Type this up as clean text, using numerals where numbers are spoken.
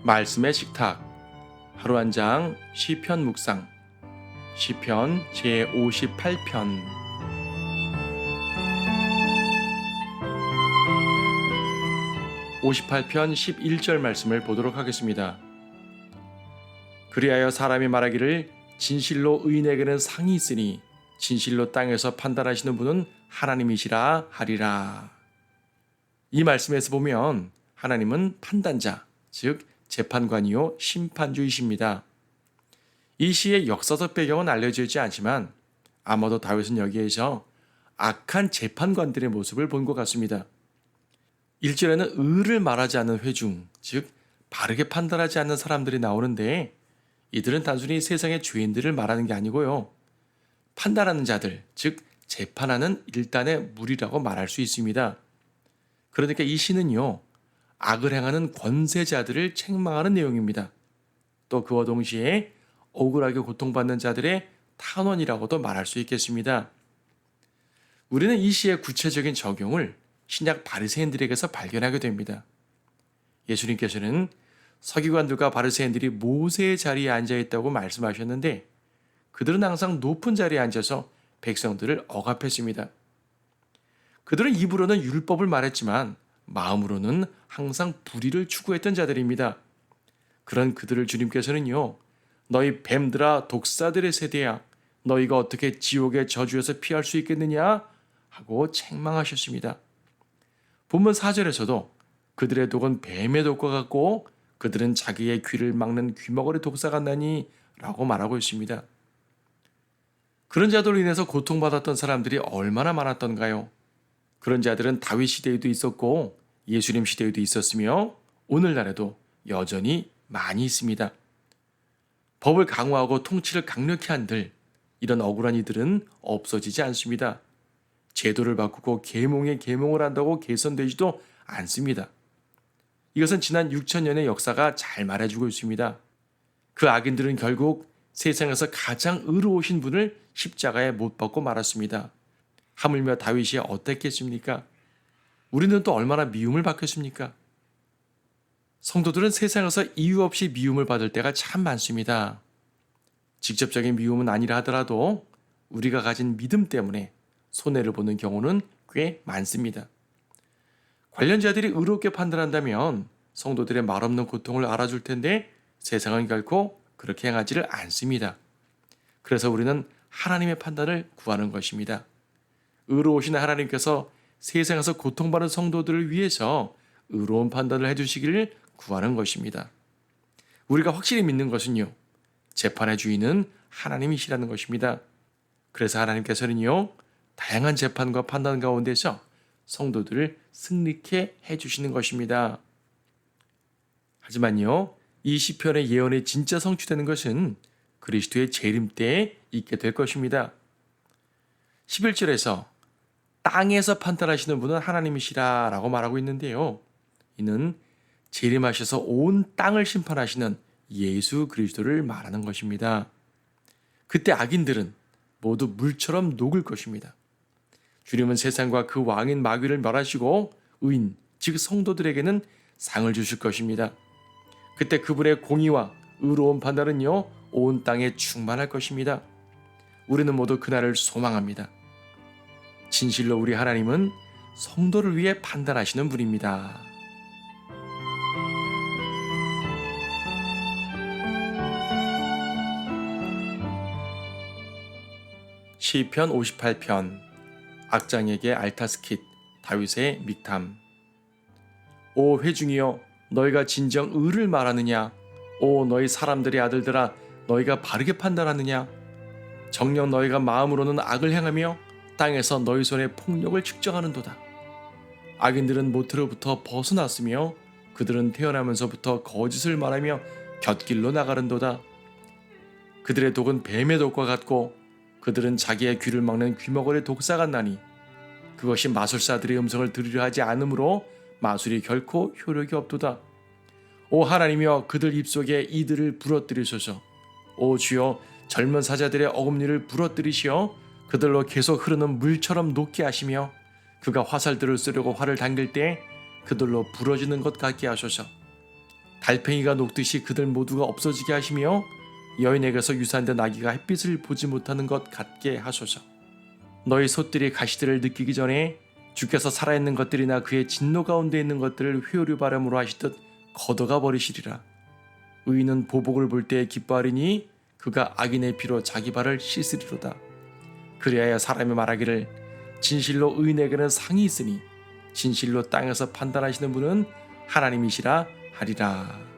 말씀의 식탁 하루 한 장 시편 묵상 시편 제58편 58편 11절 말씀을 보도록 하겠습니다. 그리하여 사람이 말하기를 진실로 의인에게는 상이 있으니 진실로 땅에서 판단하시는 분은 하나님이시라 하리라. 이 말씀에서 보면 하나님은 판단자, 즉 재판관이요 심판주이십니다. 이 시의 역사적 배경은 알려져 있지 않지만 아마도 다윗은 여기에서 악한 재판관들의 모습을 본 것 같습니다. 1절에는 의를 말하지 않는 회중, 즉 바르게 판단하지 않는 사람들이 나오는데 이들은 단순히 세상의 죄인들을 말하는 게 아니고요. 판단하는 자들, 즉 재판하는 일단의 무리라고 말할 수 있습니다. 그러니까 이 시는요. 악을 행하는 권세자들을 책망하는 내용입니다. 또 그와 동시에 억울하게 고통받는 자들의 탄원이라고도 말할 수 있겠습니다. 우리는 이 시의 구체적인 적용을 신약 바리새인들에게서 발견하게 됩니다. 예수님께서는 서기관들과 바리새인들이 모세의 자리에 앉아 있다고 말씀하셨는데 그들은 항상 높은 자리에 앉아서 백성들을 억압했습니다. 그들은 입으로는 율법을 말했지만 마음으로는 항상 불의를 추구했던 자들입니다. 그런 그들을 주님께서는요, 너희 뱀들아 독사들의 세대야, 너희가 어떻게 지옥의 저주에서 피할 수 있겠느냐 하고 책망하셨습니다. 본문 4절에서도 그들의 독은 뱀의 독과 같고 그들은 자기의 귀를 막는 귀머거리 독사 같나니 라고 말하고 있습니다. 그런 자들로 인해서 고통받았던 사람들이 얼마나 많았던가요? 그런 자들은 다윗 시대에도 있었고 예수님 시대에도 있었으며 오늘날에도 여전히 많이 있습니다. 법을 강화하고 통치를 강력히 한들 이런 억울한 이들은 없어지지 않습니다. 제도를 바꾸고 계몽에 계몽을 한다고 개선되지도 않습니다. 이것은 지난 6천년의 역사가 잘 말해주고 있습니다. 그 악인들은 결국 세상에서 가장 의로우신 분을 십자가에 못 박고 말았습니다. 하물며 다윗이 어땠겠습니까? 우리는 또 얼마나 미움을 받겠습니까? 성도들은 세상에서 이유 없이 미움을 받을 때가 참 많습니다. 직접적인 미움은 아니라 하더라도 우리가 가진 믿음 때문에 손해를 보는 경우는 꽤 많습니다. 관련자들이 의롭게 판단한다면 성도들의 말없는 고통을 알아줄 텐데 세상은 결코 그렇게 행하지를 않습니다. 그래서 우리는 하나님의 판단을 구하는 것입니다. 의로우신 하나님께서 세상에서 고통받는 성도들을 위해서 의로운 판단을 해주시기를 구하는 것입니다. 우리가 확실히 믿는 것은요. 재판의 주인은 하나님이시라는 것입니다. 그래서 하나님께서는요. 다양한 재판과 판단 가운데서 성도들을 승리케 해주시는 것입니다. 하지만요. 이 시편의 예언이 진짜 성취되는 것은 그리스도의 재림 때에 있게 될 것입니다. 11절에서 땅에서 판단하시는 분은 하나님이시라 라고 말하고 있는데요. 이는 재림하셔서 온 땅을 심판하시는 예수 그리스도를 말하는 것입니다. 그때 악인들은 모두 물처럼 녹을 것입니다. 주님은 세상과 그 왕인 마귀를 멸하시고 의인, 즉 성도들에게는 상을 주실 것입니다. 그때 그분의 공의와 의로운 판단은요, 온 땅에 충만할 것입니다. 우리는 모두 그날을 소망합니다. 진실로 우리 하나님은 성도를 위해 판단하시는 분입니다. 시편 58편 악장에게 알타스킷 다윗의 믹탐. 오 회중이여 너희가 진정 의를 말하느냐? 오 너희 사람들의 아들들아 너희가 바르게 판단하느냐? 정녕 너희가 마음으로는 악을 행하며 땅에서 너희 손의 폭력을 측정하는도다. 악인들은 모태로부터 벗어났으며 그들은 태어나면서부터 거짓을 말하며 곁길로 나가는도다. 그들의 독은 뱀의 독과 같고 그들은 자기의 귀를 막는 귀머거리 독사 같나니 그것이 마술사들의 음성을 들으려 하지 않으므로 마술이 결코 효력이 없도다. 오 하나님이여 그들 입속에 이들을 부러뜨리소서. 오 주여 젊은 사자들의 어금니를 부러뜨리시어 그들로 계속 흐르는 물처럼 녹게 하시며 그가 화살들을 쏘려고 활을 당길 때 그들로 부러지는 것 같게 하소서. 달팽이가 녹듯이 그들 모두가 없어지게 하시며 여인에게서 유산된 아기가 햇빛을 보지 못하는 것 같게 하소서. 너희 솥들이 가시들을 느끼기 전에 주께서 살아있는 것들이나 그의 진노 가운데 있는 것들을 회오리 바람으로 하시듯 걷어가 버리시리라. 의인은 보복을 볼 때에 기뻐하리니 그가 악인의 피로 자기 발을 씻으리로다. 그리하여 사람이 말하기를 진실로 의인에게는 상이 있으니 진실로 땅에서 판단하시는 분은 하나님이시라 하리라.